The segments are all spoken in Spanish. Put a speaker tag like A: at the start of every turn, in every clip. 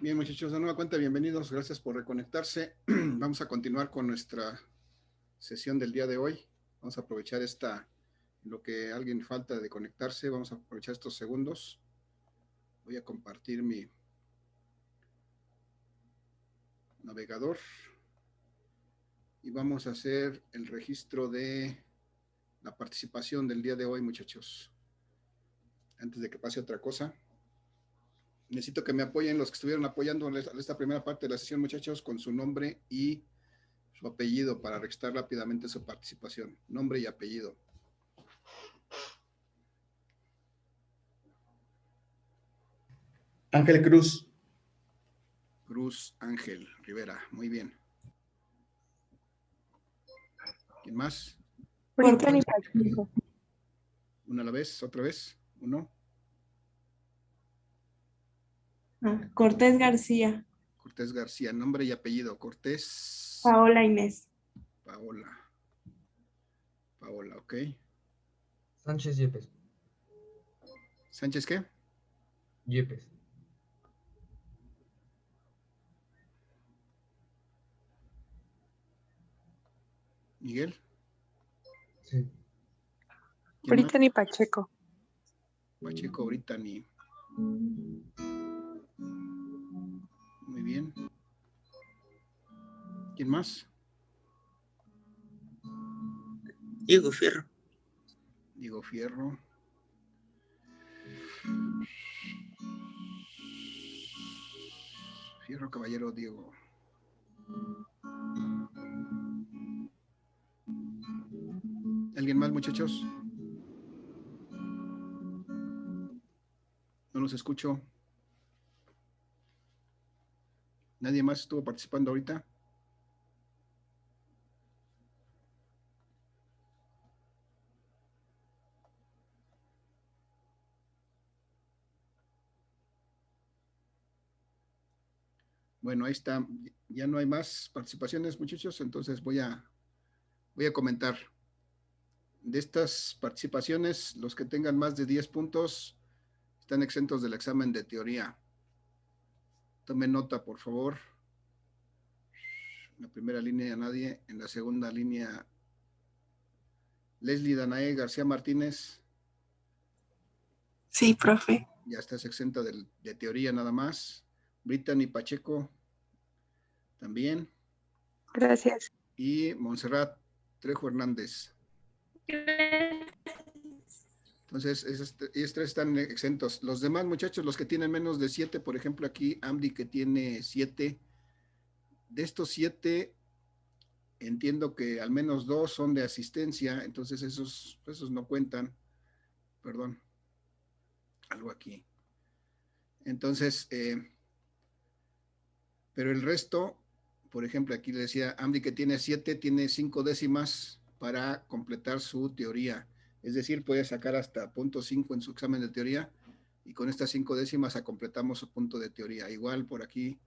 A: Bien, muchachos, de nueva cuenta, bienvenidos. Gracias por reconectarse. Vamos a continuar con nuestra sesión del día de hoy. Vamos a aprovechar lo que alguien falta de conectarse. Vamos a aprovechar estos segundos. Voy a compartir mi navegador y vamos a hacer el registro de la participación del día de hoy, muchachos. Antes de que pase otra cosa, necesito que me apoyen los que estuvieron apoyando en esta primera parte de la sesión, muchachos, con su nombre y su apellido para registrar rápidamente su participación. Nombre y apellido.
B: Ángel Cruz.
A: Cruz Ángel Rivera. Muy bien. ¿Quién más?
C: Brittany Pacheco.
A: Una a la vez, otra vez. Uno.
C: Cortés García.
A: Cortés García. Nombre y apellido. Cortés.
C: Paola Inés.
A: Paola. Paola, ok.
D: Sánchez Yepes.
A: ¿Sánchez qué?
D: Yepes.
A: Miguel.
D: Sí.
C: Brittany Pacheco.
A: Pacheco, Brittany. Muy bien. ¿Quién más?
E: Diego Fierro.
A: Diego Fierro. Fierro Caballero Diego. ¿Alguien más, muchachos? No los escucho. ¿Nadie más estuvo participando ahorita? Bueno, ahí está. Ya no hay más participaciones, muchachos, entonces voy a comentar. De estas participaciones, los que tengan más de 10 puntos están exentos del examen de teoría. Tomen nota, por favor. En la primera línea, nadie. En la segunda línea, Leslie Danae García Martínez.
E: Sí, profe.
A: Ya estás exenta de teoría nada más. Brittany Pacheco también.
C: Gracias.
A: Y Montserrat Trejo Hernández. Entonces, ellos tres están exentos. Los demás muchachos, los que tienen menos de 7, por ejemplo, aquí Amdi que tiene 7. De estos 7, entiendo que al menos 2 son de asistencia, entonces esos no cuentan. Perdón, algo aquí. Entonces, pero el resto, por ejemplo, aquí le decía Amdi que tiene 7, tiene 5 décimas para completar su teoría. Es decir, puede sacar hasta 0.5 en su examen de teoría y con estas 5 décimas completamos su punto de teoría. Igual por aquí,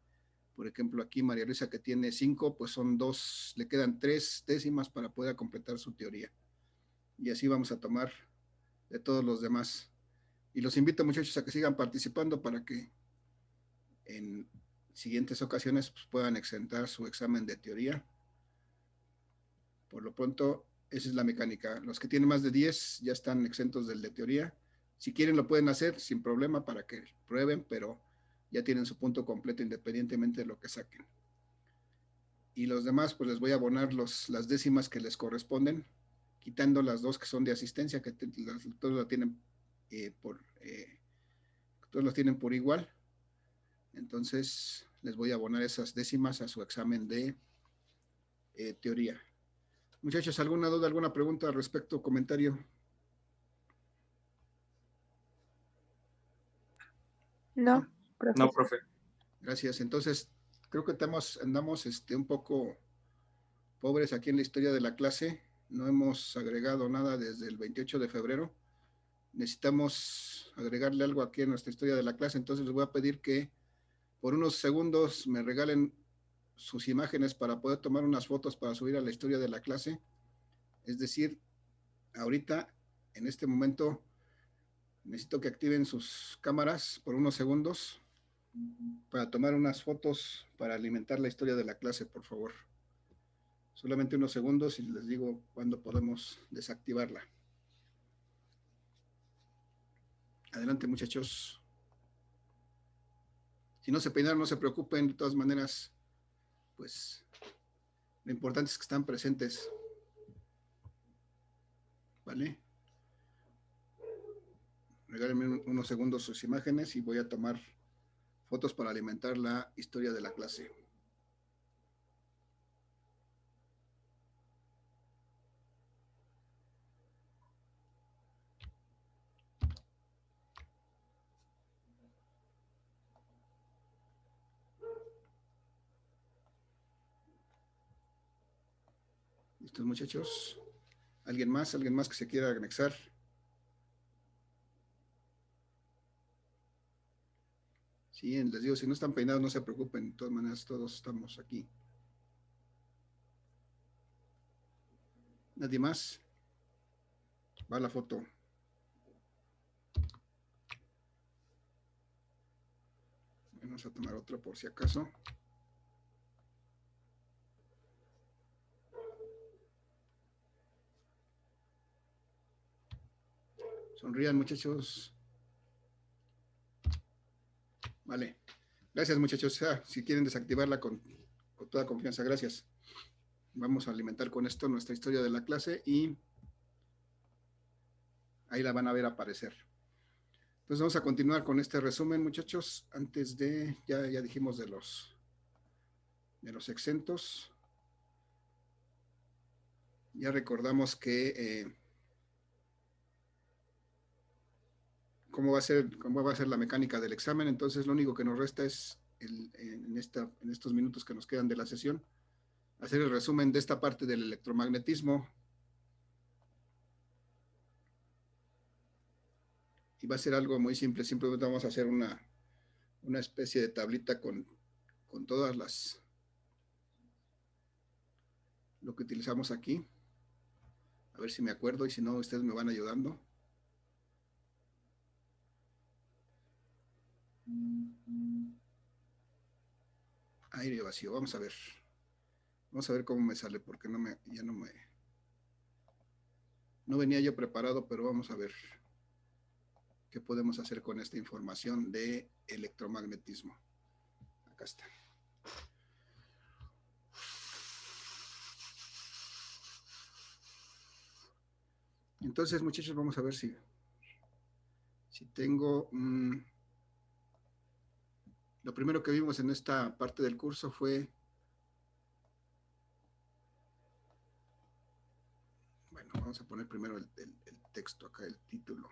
A: por ejemplo, aquí María Luisa que tiene 5, pues son 2, le quedan 3 décimas para poder completar su teoría. Y así vamos a tomar de todos los demás. Y los invito, muchachos, a que sigan participando para que en siguientes ocasiones pues, puedan exentar su examen de teoría. Por lo pronto, esa es la mecánica. Los que tienen más de 10 ya están exentos del de teoría. Si quieren lo pueden hacer sin problema para que prueben, pero ya tienen su punto completo independientemente de lo que saquen. Y los demás, pues les voy a abonar las décimas que les corresponden, quitando las 2 que son de asistencia, que todos lo tienen todos los tienen por igual. Entonces, les voy a abonar esas décimas a su examen de teoría. Muchachos, ¿alguna duda, alguna pregunta al respecto, comentario?
C: No, profe.
E: No, profe.
A: Gracias. Entonces, creo que andamos un poco pobres aquí en la historia de la clase. No hemos agregado nada desde el 28 de febrero. Necesitamos agregarle algo aquí a nuestra historia de la clase. Entonces, les voy a pedir que por unos segundos me regalen sus imágenes para poder tomar unas fotos para subir a la historia de la clase. Es decir, ahorita, en este momento, necesito que activen sus cámaras por unos segundos. para tomar unas fotos para alimentar la historia de la clase, por favor. Solamente unos segundos y les digo cuándo podemos desactivarla. Adelante, muchachos. Si no se peinaron, no se preocupen. De todas maneras, pues lo importante es que están presentes. ¿Vale? Regálenme unos segundos sus imágenes y voy a tomar fotos para alimentar la historia de la clase. ¿Listos, muchachos? ¿Alguien más? ¿Alguien más que se quiera anexar? Sí, les digo, si no están peinados, no se preocupen. De todas maneras, todos estamos aquí. ¿Nadie más? Va la foto. Vamos a tomar otra por si acaso. Sonrían, muchachos. Vale. Gracias, muchachos. Si quieren desactivarla con toda confianza, gracias. Vamos a alimentar con esto nuestra historia de la clase y ahí la van a ver aparecer. Entonces vamos a continuar con este resumen, muchachos. Antes de, ya dijimos de los exentos. Ya recordamos que cómo va a ser la mecánica del examen. Entonces lo único que nos resta es en estos minutos que nos quedan de la sesión, hacer el resumen de esta parte del electromagnetismo. Y va a ser algo muy simple. Simplemente vamos a hacer una especie de tablita con todas lo que utilizamos aquí. A ver si me acuerdo y si no, ustedes me van ayudando. Aire vacío, vamos a ver. Vamos a ver cómo me sale, porque no venía yo preparado, pero vamos a ver qué podemos hacer con esta información de electromagnetismo. Acá está. Entonces, muchachos, vamos a ver si tengo... lo primero que vimos en esta parte del curso fue... Bueno, vamos a poner primero el texto acá, el título.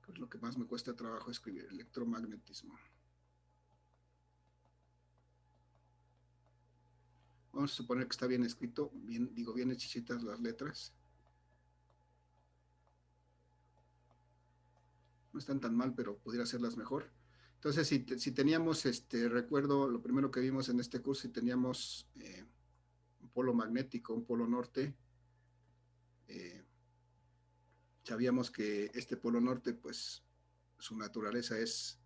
A: Pues lo que más me cuesta trabajo es escribir electromagnetismo. Vamos a suponer que está bien escrito, bien hechicitas las letras. No están tan mal, pero pudiera hacerlas mejor. Entonces, si teníamos, recuerdo, lo primero que vimos en este curso, si teníamos un polo magnético, un polo norte, sabíamos que este polo norte, pues, su naturaleza es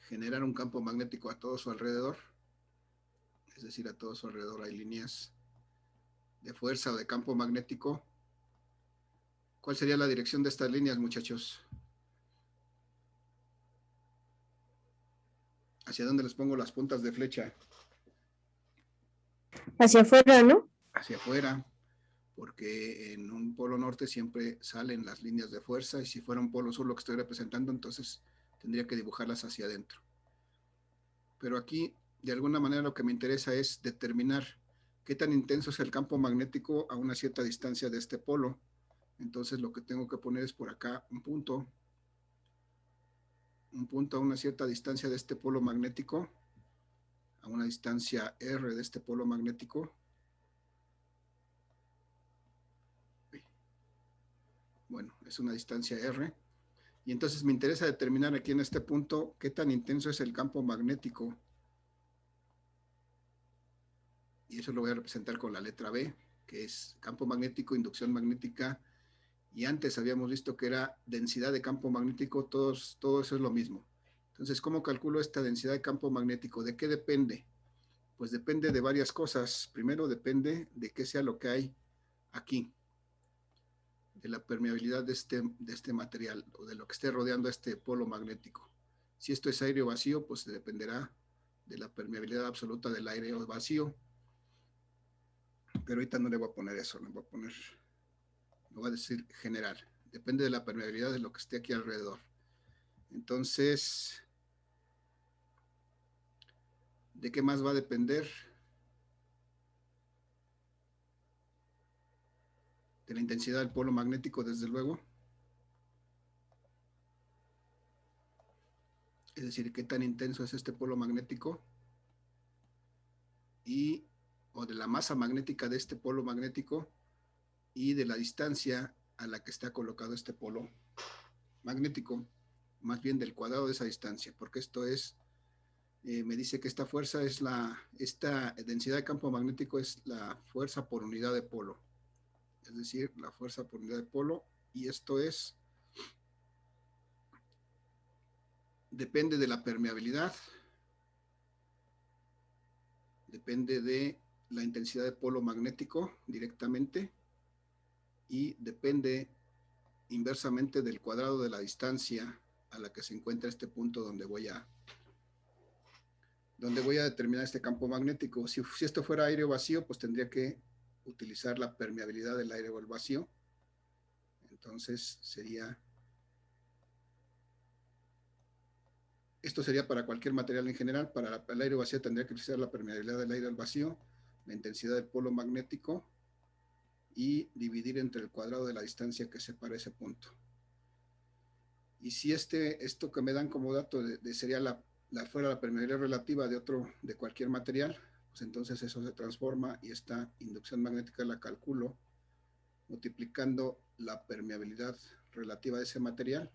A: generar un campo magnético a todo su alrededor. Es decir, a todo su alrededor hay líneas de fuerza o de campo magnético. ¿Cuál sería la dirección de estas líneas, muchachos? ¿Hacia dónde les pongo las puntas de flecha?
B: Hacia afuera, ¿no?
A: Hacia afuera, porque en un polo norte siempre salen las líneas de fuerza, y si fuera un polo sur lo que estoy representando, entonces tendría que dibujarlas hacia adentro. Pero aquí, de alguna manera, lo que me interesa es determinar qué tan intenso es el campo magnético a una cierta distancia de este polo. Entonces lo que tengo que poner es por acá un punto a una cierta distancia de este polo magnético, a una distancia R de este polo magnético. Bueno, es una distancia R. Y entonces me interesa determinar aquí en este punto qué tan intenso es el campo magnético. Y eso lo voy a representar con la letra B. que es campo magnético, inducción magnética, y antes habíamos visto que era densidad de campo magnético, todo eso es lo mismo. Entonces, ¿cómo calculo esta densidad de campo magnético? ¿De qué depende? Pues depende de varias cosas. Primero depende de qué sea lo que hay aquí, de la permeabilidad de este material o de lo que esté rodeando a este polo magnético. Si esto es aire o vacío, pues dependerá de la permeabilidad absoluta del aire o vacío. Pero ahorita no le voy a poner eso, le voy a decir general. Depende de la permeabilidad de lo que esté aquí alrededor. Entonces, ¿de qué más va a depender? De la intensidad del polo magnético, desde luego. Es decir, qué tan intenso es este polo magnético o de la masa magnética de este polo magnético y de la distancia a la que está colocado este polo magnético, más bien del cuadrado de esa distancia, porque esto es, me dice que esta fuerza es esta densidad de campo magnético es la fuerza por unidad de polo, es decir, la fuerza por unidad de polo, y esto depende de la permeabilidad, depende de la intensidad de polo magnético directamente y depende inversamente del cuadrado de la distancia a la que se encuentra este punto donde voy a determinar este campo magnético. Si esto fuera aire o vacío, pues tendría que utilizar la permeabilidad del aire o el vacío. Entonces esto sería para cualquier material en general. Para el aire vacío tendría que utilizar la permeabilidad del aire al vacío, la intensidad del polo magnético y dividir entre el cuadrado de la distancia que separa ese punto. Y si esto que me dan como dato sería fuera la permeabilidad relativa de cualquier material, pues entonces eso se transforma y esta inducción magnética la calculo multiplicando la permeabilidad relativa de ese material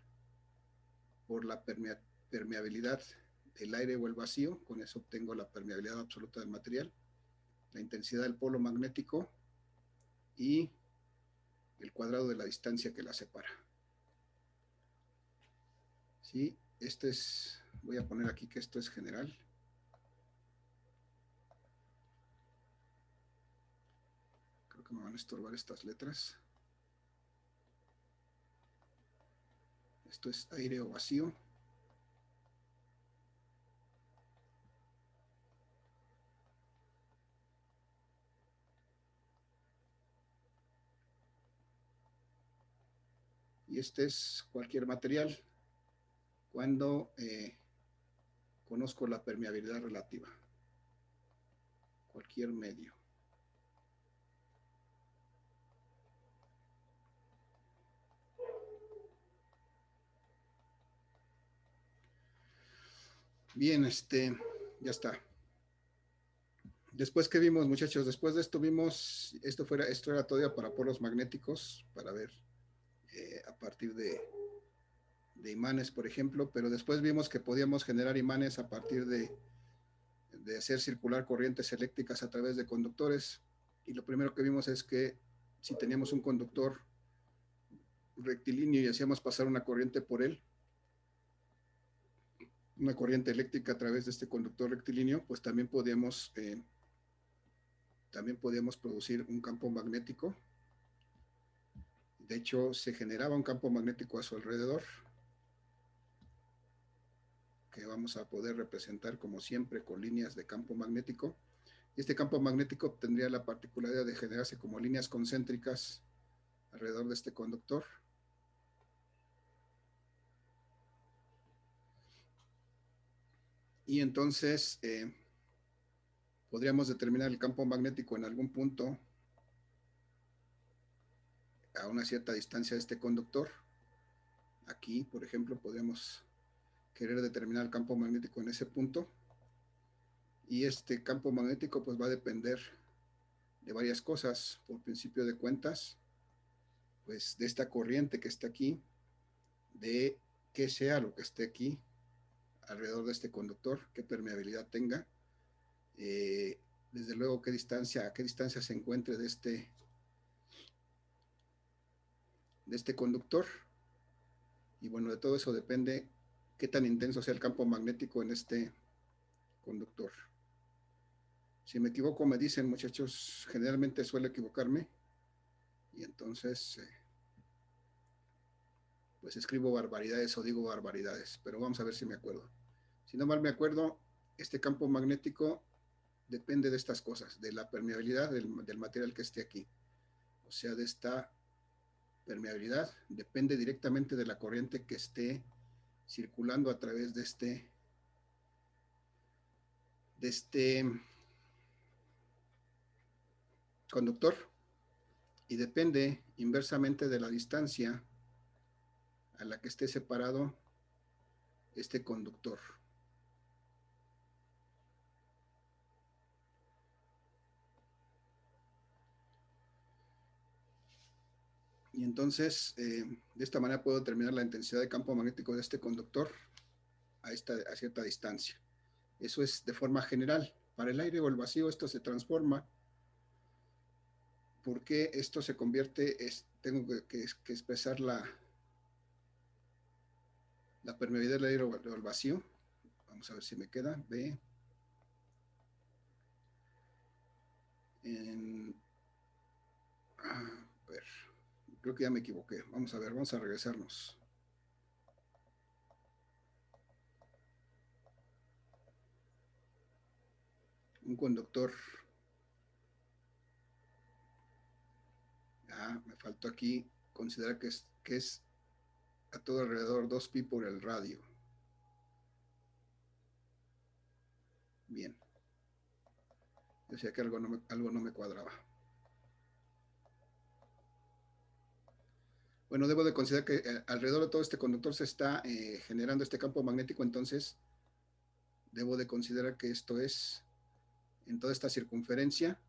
A: por la permeabilidad del aire o el vacío. Con eso obtengo la permeabilidad absoluta del material, la intensidad del polo magnético y el cuadrado de la distancia que la separa. ¿Sí? Voy a poner aquí que esto es general. Creo que me van a estorbar estas letras. Esto es aire o vacío. Y este es cualquier material cuando conozco la permeabilidad relativa. Cualquier medio. Bien, ya está. Después, ¿qué vimos, muchachos? Después de esto vimos, esto era todavía para polos magnéticos, para ver a partir de imanes, por ejemplo, pero después vimos que podíamos generar imanes a partir de hacer circular corrientes eléctricas a través de conductores. Y lo primero que vimos es que si teníamos un conductor rectilíneo y hacíamos pasar una corriente por él, una corriente eléctrica a través de este conductor rectilíneo, pues también podíamos producir un campo magnético. De hecho, se generaba un campo magnético a su alrededor, que vamos a poder representar como siempre con líneas de campo magnético. Y este campo magnético tendría la particularidad de generarse como líneas concéntricas alrededor de este conductor. Y entonces podríamos determinar el campo magnético en algún punto a una cierta distancia de este conductor. Aquí, por ejemplo, podríamos querer determinar el campo magnético en ese punto. Y este campo magnético pues va a depender de varias cosas. Por principio de cuentas, pues de esta corriente que está aquí, de qué sea lo que esté aquí alrededor de este conductor, qué permeabilidad tenga, desde luego a qué distancia se encuentre de este este conductor. Y bueno, de todo eso depende qué tan intenso sea el campo magnético en este conductor. Si me equivoco, me dicen, muchachos, generalmente suelo equivocarme. Y entonces, pues escribo barbaridades o digo barbaridades, pero vamos a ver si me acuerdo. Si no mal me acuerdo, este campo magnético depende de estas cosas, de la permeabilidad del material que esté aquí. O sea, de esta permeabilidad depende directamente de la corriente que esté circulando a través de este conductor, y depende inversamente de la distancia a la que esté separado este conductor. Y entonces, de esta manera puedo determinar la intensidad de campo magnético de este conductor a cierta distancia. Eso es de forma general. Para el aire o el vacío esto se transforma, porque esto se convierte, tengo que expresar la permeabilidad del aire o el vacío. Vamos a ver si me queda. B. A ver, creo que ya me equivoqué. Vamos a ver, vamos a regresarnos. Un conductor. Me faltó aquí considerar que es a todo alrededor 2pi por el radio. Bien. Decía que algo no me cuadraba. Bueno, debo de considerar que alrededor de todo este conductor se está generando este campo magnético, entonces debo de considerar que esto es en toda esta circunferencia.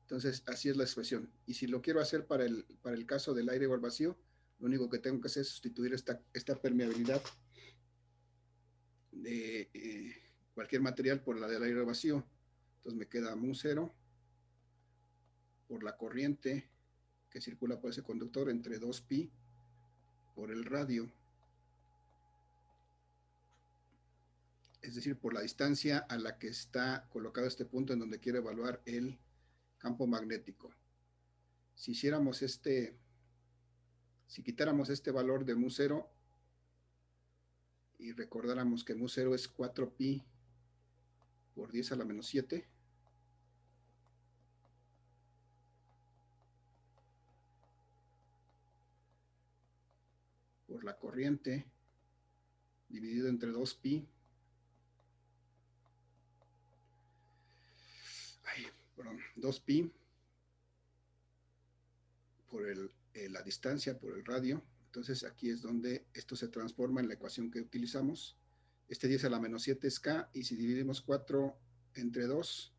A: Entonces, así es la expresión. Y si lo quiero hacer para el caso del aire o el vacío, lo único que tengo que hacer es sustituir esta permeabilidad de cualquier material por la del aire vacío. Entonces me queda mu0 por la corriente que circula por ese conductor entre 2pi por el radio. Es decir, por la distancia a la que está colocado este punto en donde quiero evaluar el campo magnético. Si quitáramos este valor de mu0 y recordáramos que mu0 es 4pi por 10 a la menos 7, por la corriente dividido entre 2pi, 2pi por la distancia, por el radio. Entonces aquí es donde esto se transforma en la ecuación que utilizamos. Este 10 a la menos 7 es K, y si dividimos 4 entre 2,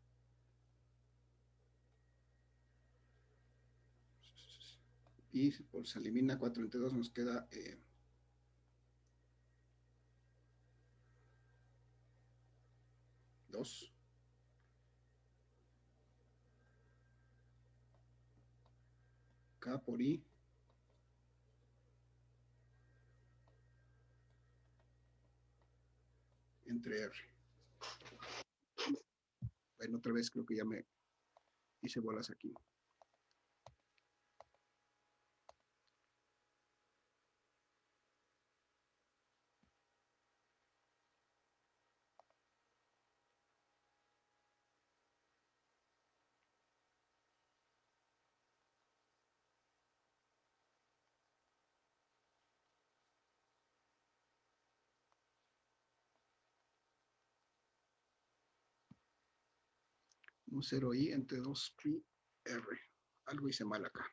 A: y pues se elimina 4 entre 2, nos queda 2. K por I entre R. Bueno, otra vez creo que ya me hice bolas aquí. Un 0i entre 2pi R. Algo hice mal acá.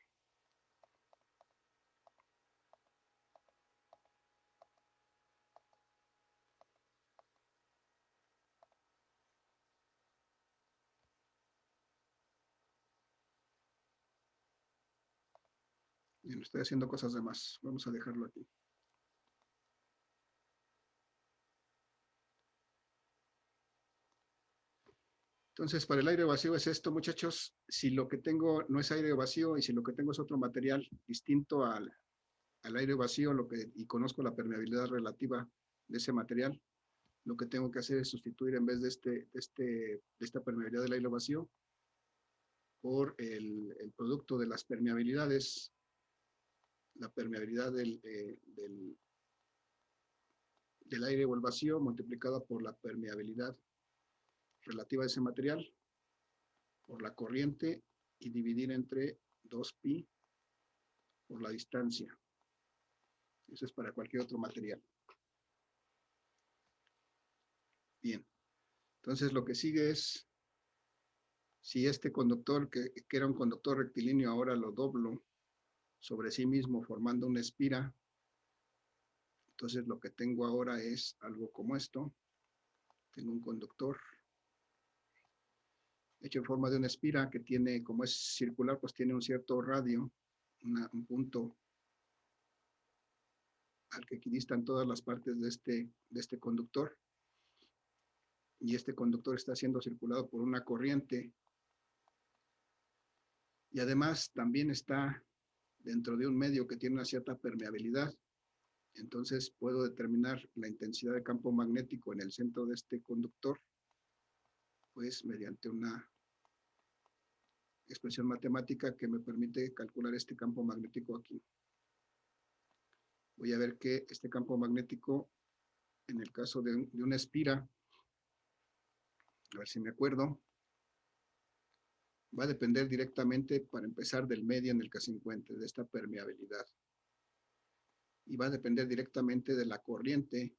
A: Bien, estoy haciendo cosas de más. Vamos a dejarlo aquí. Entonces, para el aire vacío es esto, muchachos. Si lo que tengo no es aire vacío y si lo que tengo es otro material distinto al al aire vacío y conozco la permeabilidad relativa de ese material, lo que tengo que hacer es sustituir en vez de esta permeabilidad del aire vacío por el producto de las permeabilidades, la permeabilidad del aire o el vacío multiplicada por la permeabilidad relativa de ese material, por la corriente y dividir entre 2pi por la distancia. Eso es para cualquier otro material. Bien. Entonces lo que sigue es, si este conductor, que era un conductor rectilíneo, ahora lo doblo sobre sí mismo formando una espira, entonces lo que tengo ahora es algo como esto. Tengo un conductor hecho en forma de una espira que tiene, como es circular, pues tiene un cierto radio, un punto al que equidistan todas las partes de este conductor. Y este conductor está siendo circulado por una corriente. Y además también está dentro de un medio que tiene una cierta permeabilidad. Entonces puedo determinar la intensidad de campo magnético en el centro de este conductor, pues mediante una expresión matemática que me permite calcular este campo magnético aquí. Voy a ver que este campo magnético, en el caso de una espira, a ver si me acuerdo, va a depender directamente, para empezar, del medio en el que se encuentre, de esta permeabilidad. Y va a depender directamente de la corriente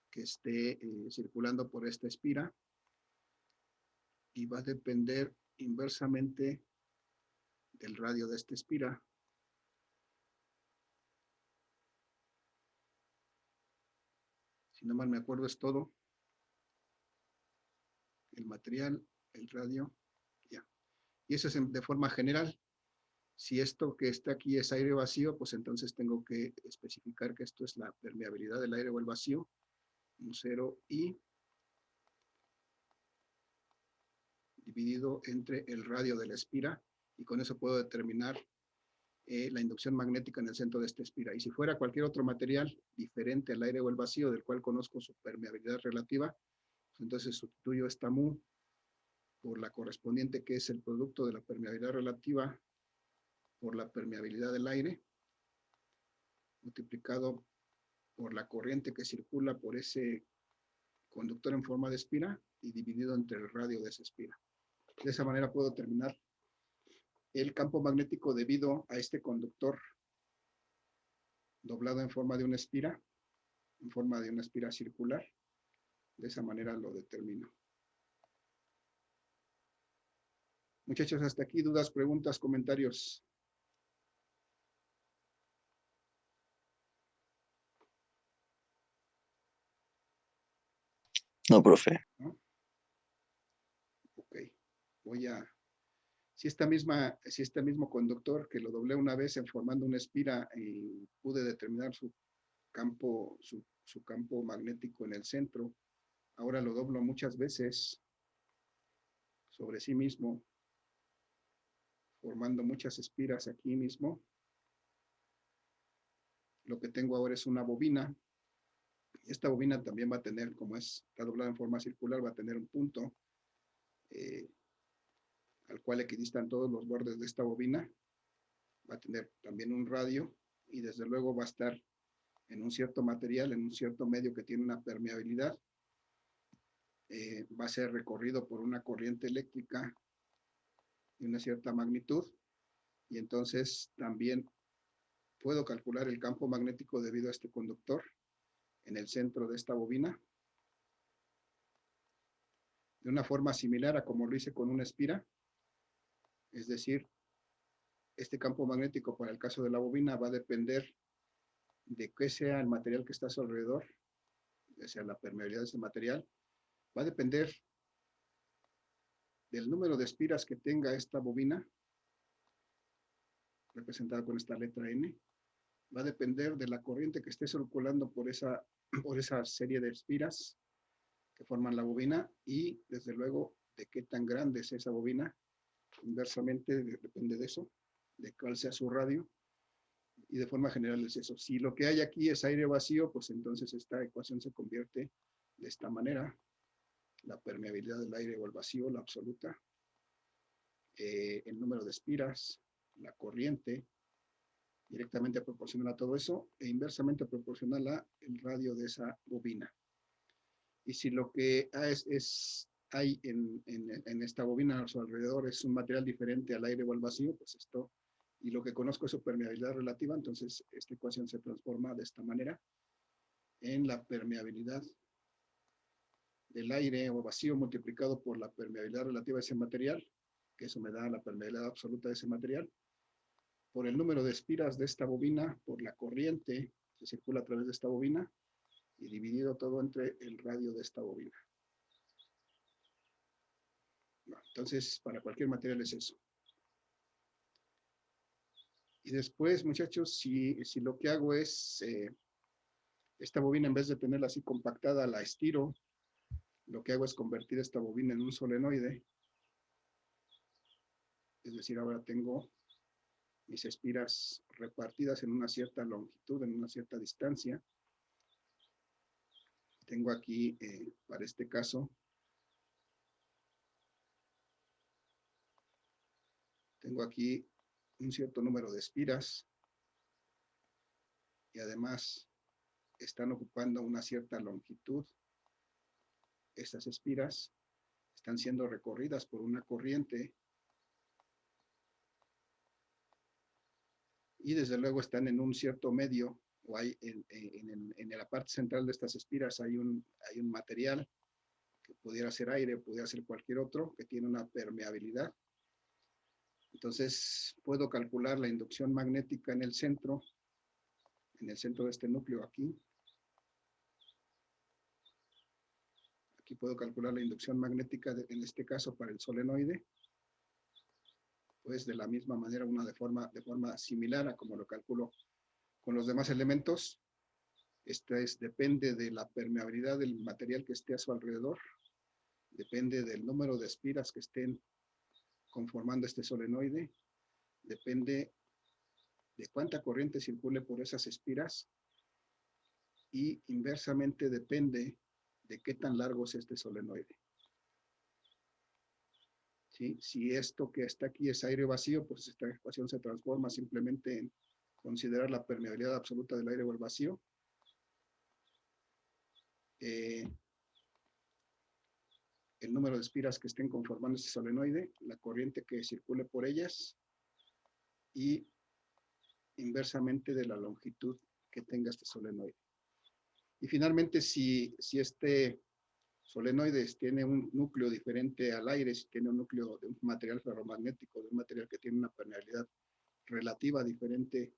A: que esté circulando por esta espira. Y va a depender inversamente del radio de esta espira. Si no mal me acuerdo, es todo. El material, el radio, ya. Y eso es de forma general. Si esto que está aquí es aire vacío, pues entonces tengo que especificar que esto es la permeabilidad del aire o el vacío, un 0i dividido entre el radio de la espira, y con eso puedo determinar la inducción magnética en el centro de esta espira. Y si fuera cualquier otro material diferente al aire o el vacío, del cual conozco su permeabilidad relativa, pues entonces sustituyo esta mu por la correspondiente, que es el producto de la permeabilidad relativa por la permeabilidad del aire, multiplicado por la corriente que circula por ese conductor en forma de espira y dividido entre el radio de esa espira. De esa manera puedo determinar el campo magnético debido a este conductor doblado en forma de una espira, en forma de una espira circular. De esa manera lo determino. Muchachos, hasta aquí, dudas, preguntas, comentarios.
E: No, profe.
A: ¿No? Ok, voy a, si este mismo conductor que lo doblé una vez en formando una espira y pude determinar su campo magnético en el centro, ahora lo doblo muchas veces sobre sí mismo, formando muchas espiras aquí mismo. Lo que tengo ahora es una bobina. Esta bobina también va a tener, como está doblada en forma circular, va a tener un punto al cual equidistan todos los bordes de esta bobina. Va a tener también un radio y desde luego va a estar en un cierto material, en un cierto medio que tiene una permeabilidad. Va a ser recorrido por una corriente eléctrica de una cierta magnitud, y entonces también puedo calcular el campo magnético debido a este conductor en el centro de esta bobina, de una forma similar a como lo hice con una espira. Es decir, este campo magnético para el caso de la bobina va a depender de qué sea el material que está a su alrededor, ya sea la permeabilidad de ese material, va a depender del número de espiras que tenga esta bobina, representada con esta letra N, va a depender de la corriente que esté circulando por esa serie de espiras que forman la bobina, y desde luego de qué tan grande es esa bobina. Inversamente depende de eso, de cuál sea su radio, Y de forma general es eso. Si lo que hay aquí es aire vacío, pues entonces esta ecuación se convierte de esta manera. La permeabilidad del aire o el vacío, la absoluta. El número de espiras, la corriente, directamente proporcional a todo eso, e inversamente proporcional a el radio de esa bobina. Y si lo que hay en esta bobina a su alrededor es un material diferente al aire o al vacío, pues esto, y lo que conozco es su permeabilidad relativa, entonces esta ecuación se transforma de esta manera en la permeabilidad del aire o vacío multiplicado por la permeabilidad relativa de ese material, que eso me da la permeabilidad absoluta de ese material, por el número de espiras de esta bobina, por la corriente que circula a través de esta bobina, y dividido todo entre el radio de esta bobina. Bueno, entonces, para cualquier material es eso. Y después, muchachos, si lo que hago es, esta bobina en vez de tenerla así compactada, la estiro, lo que hago es convertir esta bobina en un solenoide. Es decir, ahora tengo mis espiras repartidas en una cierta longitud, en una cierta distancia. Tengo aquí, para este caso, tengo aquí un cierto número de espiras y además están ocupando una cierta longitud. Estas espiras están siendo recorridas por una corriente y desde luego están en un cierto medio, o hay en la parte central de estas espiras hay un material que pudiera ser aire, pudiera ser cualquier otro, que tiene una permeabilidad. Entonces puedo calcular la inducción magnética en el centro de este núcleo aquí. Aquí puedo calcular la inducción magnética, en este caso para el solenoide, pues de la misma manera, de forma similar a como lo calculo con los demás elementos. Depende de la permeabilidad del material que esté a su alrededor, depende del número de espiras que estén conformando este solenoide, depende de cuánta corriente circule por esas espiras y inversamente depende de qué tan largo es este solenoide. ¿Sí? Si esto que está aquí es aire vacío, pues esta ecuación se transforma simplemente en considerar la permeabilidad absoluta del aire o el vacío. El número de espiras que estén conformando este solenoide, la corriente que circule por ellas y inversamente de la longitud que tenga este solenoide. Y finalmente, si este solenoide tiene un núcleo diferente al aire, si tiene un núcleo de un material ferromagnético, de un material que tiene una permeabilidad relativa diferente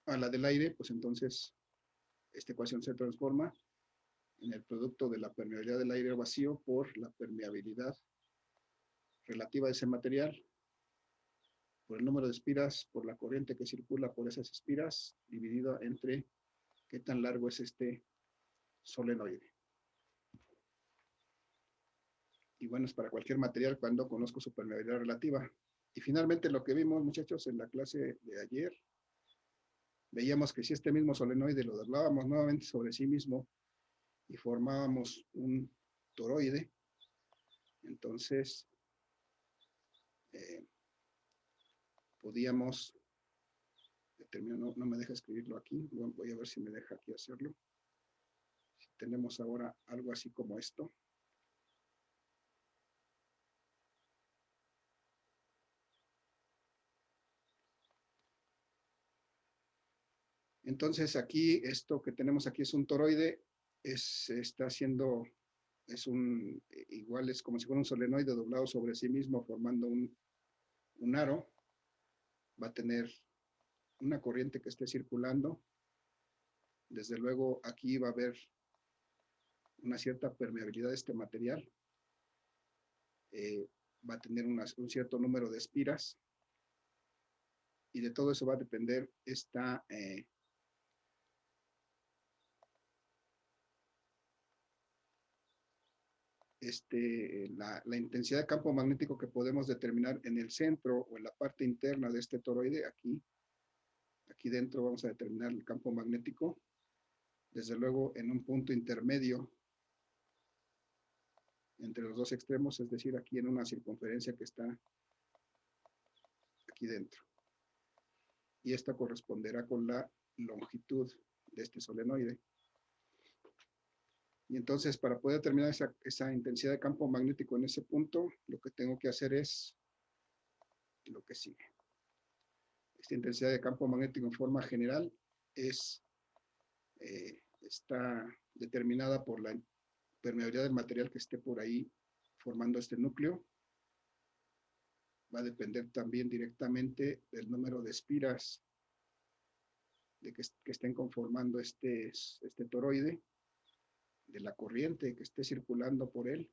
A: a la del aire, pues entonces esta ecuación se transforma en el producto de la permeabilidad del aire vacío por la permeabilidad relativa de ese material, por el número de espiras, por la corriente que circula por esas espiras, dividido entre qué tan largo es este solenoide. Y bueno, es para cualquier material cuando conozco su permeabilidad relativa. Y finalmente lo que vimos, muchachos, en la clase de ayer, veíamos que si este mismo solenoide lo doblábamos nuevamente sobre sí mismo y formábamos un toroide, entonces podíamos determinar, no me deja escribirlo aquí, voy a ver si me deja aquí hacerlo. Si tenemos ahora algo así como esto. Entonces aquí, esto que tenemos aquí es un toroide, está haciendo, igual es como si fuera un solenoide doblado sobre sí mismo formando un aro. Va a tener una corriente que esté circulando. Desde luego aquí va a haber una cierta permeabilidad de este material. Va a tener un cierto número de espiras. Y de todo eso va a depender la intensidad de campo magnético que podemos determinar en el centro o en la parte interna de este toroide. Aquí aquí dentro vamos a determinar el campo magnético, desde luego en un punto intermedio entre los dos extremos, es decir, aquí en una circunferencia que está aquí dentro. Y esta corresponderá con la longitud de este solenoide. Y entonces, para poder determinar esa intensidad de campo magnético en ese punto, lo que tengo que hacer es lo que sigue. Esta intensidad de campo magnético en forma general está determinada por la permeabilidad del material que esté por ahí formando este núcleo. Va a depender también directamente del número de espiras que estén conformando este toroide, de la corriente que esté circulando por él,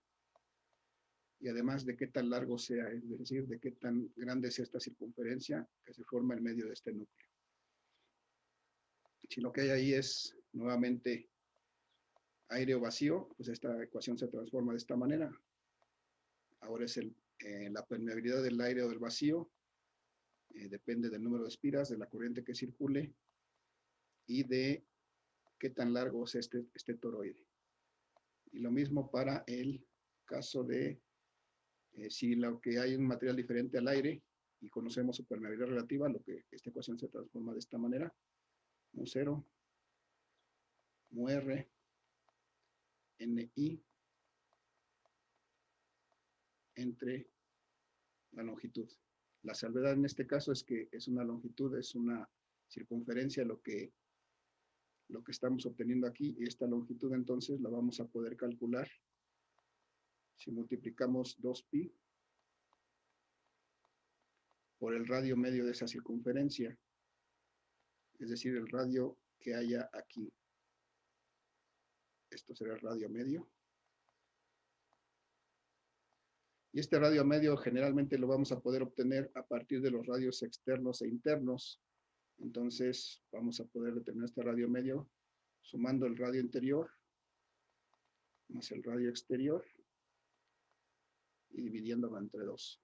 A: y además de qué tan largo sea, es decir, de qué tan grande es esta circunferencia que se forma en medio de este núcleo. Si lo que hay ahí es nuevamente aire o vacío, pues esta ecuación se transforma de esta manera. Ahora es la permeabilidad del aire o del vacío, depende del número de espiras, de la corriente que circule y de qué tan largo es este toroide. Y lo mismo para el caso de si lo que hay es un material diferente al aire y conocemos su permeabilidad relativa, esta ecuación se transforma de esta manera. Mu 0, mu R, Ni entre la longitud. La salvedad en este caso es que es una longitud, es una circunferencia lo que estamos obteniendo aquí, y esta longitud entonces la vamos a poder calcular si multiplicamos 2pi por el radio medio de esa circunferencia, es decir, el radio que haya aquí. Esto será el radio medio. Y este radio medio generalmente lo vamos a poder obtener a partir de los radios externos e internos. Entonces vamos a poder determinar este radio medio sumando el radio interior más el radio exterior y dividiéndolo entre 2.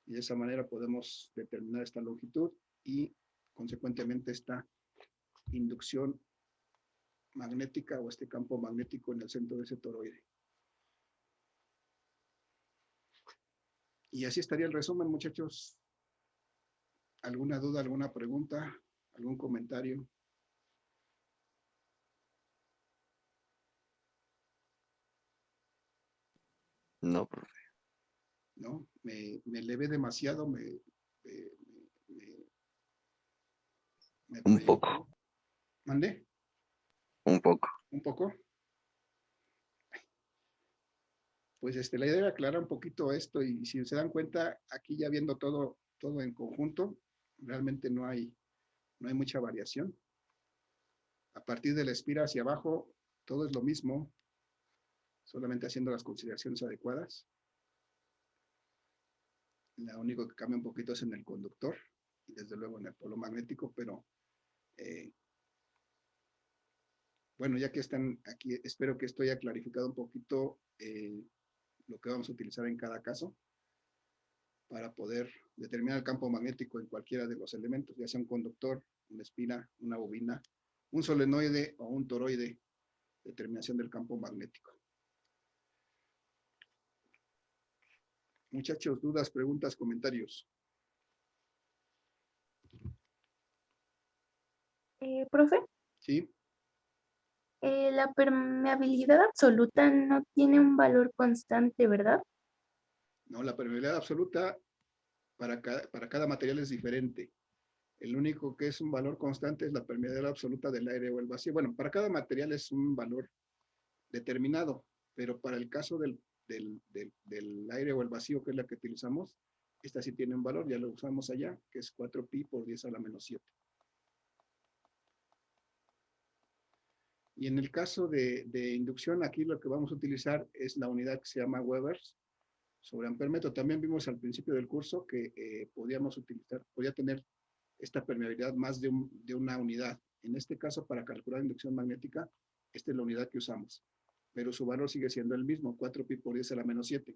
A: Y de esa manera podemos determinar esta longitud y consecuentemente esta inducción magnética o este campo magnético en el centro de ese toroide. Y así estaría el resumen, muchachos. ¿Alguna duda, alguna pregunta, algún comentario?
E: No, profe.
A: ¿No? Me elevé demasiado, me
E: Un poco.
A: ¿Mandé?
E: Un poco.
A: ¿Un poco? Pues la idea era aclarar un poquito esto, y si se dan cuenta, aquí ya viendo todo en conjunto, realmente no hay mucha variación. A partir de la espira hacia abajo, todo es lo mismo, solamente haciendo las consideraciones adecuadas. Lo único que cambia un poquito es en el conductor y desde luego en el polo magnético, pero bueno, ya que están aquí, espero que esto haya clarificado un poquito lo que vamos a utilizar en cada caso para poder determinar el campo magnético en cualquiera de los elementos, ya sea un conductor, una espina, una bobina, un solenoide o un toroide, determinación del campo magnético. Muchachos, dudas, preguntas, comentarios.
C: Profe,
A: ¿Sí?
C: la permeabilidad absoluta no tiene un valor constante, ¿verdad?
A: No, la permeabilidad absoluta para cada material es diferente. El único que es un valor constante es la permeabilidad absoluta del aire o el vacío. Bueno, para cada material es un valor determinado, pero para el caso del aire o el vacío, que es la que utilizamos, esta sí tiene un valor, ya lo usamos allá, que es 4pi por 10 a la menos 7. Y en el caso de inducción, aquí lo que vamos a utilizar es la unidad que se llama Webers sobre ampermetro. También vimos al principio del curso que podía tener esta permeabilidad más de una unidad. En este caso, para calcular inducción magnética, esta es la unidad que usamos, pero su valor sigue siendo el mismo, 4pi por 10 a la menos 7.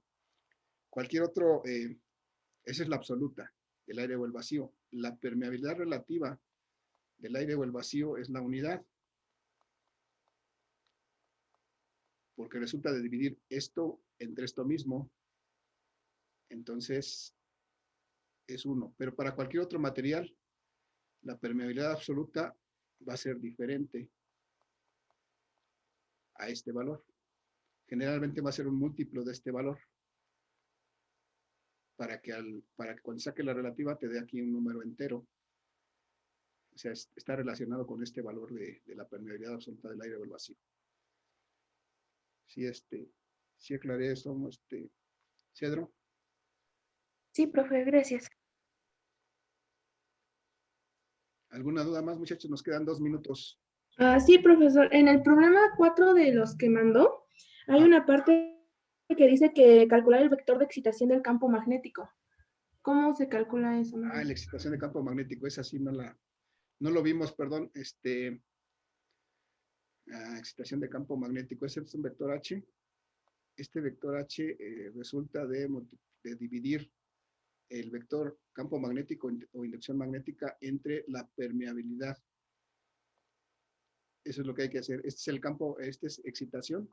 A: Cualquier otro, esa es la absoluta, el aire o el vacío. La permeabilidad relativa del aire o el vacío es la unidad. Porque resulta de dividir esto entre esto mismo. Entonces, es 1. Pero para cualquier otro material, la permeabilidad absoluta va a ser diferente a este valor. Generalmente va a ser un múltiplo de este valor. Para que cuando saque la relativa te dé aquí un número entero. O sea, está relacionado con este valor de la permeabilidad absoluta del aire o el vacío. Sí aclaré eso, Cedro.
C: Sí, profe, gracias.
A: ¿Alguna duda más, muchachos? Nos quedan 2 minutos.
B: Sí, profesor. En el problema 4 de los que mandó, hay una parte que dice que calcular el vector de excitación del campo magnético. ¿Cómo se calcula eso?
A: La excitación de campo magnético, esa sí no lo vimos, perdón. Excitación de campo magnético, ese es un vector H. Este vector H resulta de dividir el vector campo magnético o inducción magnética entre la permeabilidad. Eso es lo que hay que hacer. Este es el campo, este es excitación.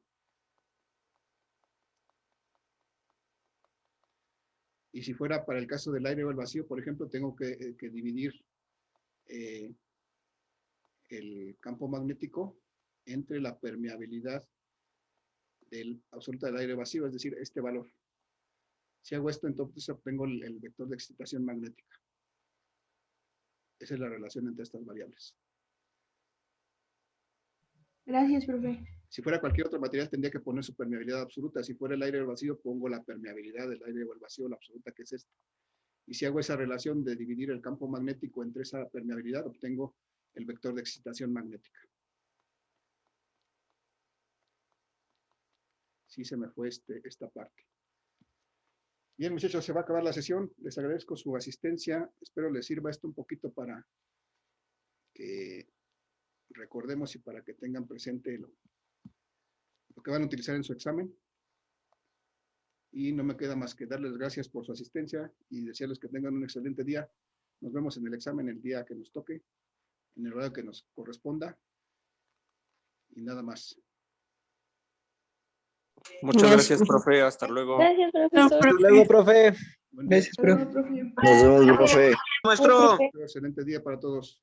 A: Y si fuera para el caso del aire o el vacío, por ejemplo, tengo que dividir el campo magnético entre la permeabilidad absoluta del aire vacío, es decir, este valor. Si hago esto, entonces obtengo el vector de excitación magnética. Esa es la relación entre estas variables.
B: Gracias, profe.
A: Si fuera cualquier otro material, tendría que poner su permeabilidad absoluta. Si fuera el aire o el vacío, pongo la permeabilidad del aire o el vacío, la absoluta, que es esta. Y si hago esa relación de dividir el campo magnético entre esa permeabilidad, obtengo el vector de excitación magnética. Sí se me fue esta parte. Bien, muchachos, se va a acabar la sesión. Les agradezco su asistencia. Espero les sirva esto un poquito para que recordemos y para que tengan presente lo que van a utilizar en su examen. Y no me queda más que darles gracias por su asistencia y desearles que tengan un excelente día. Nos vemos en el examen el día que nos toque, en el horario que nos corresponda. Y nada más.
F: Muchas gracias, profe. Hasta luego.
C: Gracias, profesor.
G: Hasta luego, profe.
A: Buen día.
B: Hasta luego, profe.
E: Nos vemos, profe.
C: Maestro.
A: Excelente día para todos.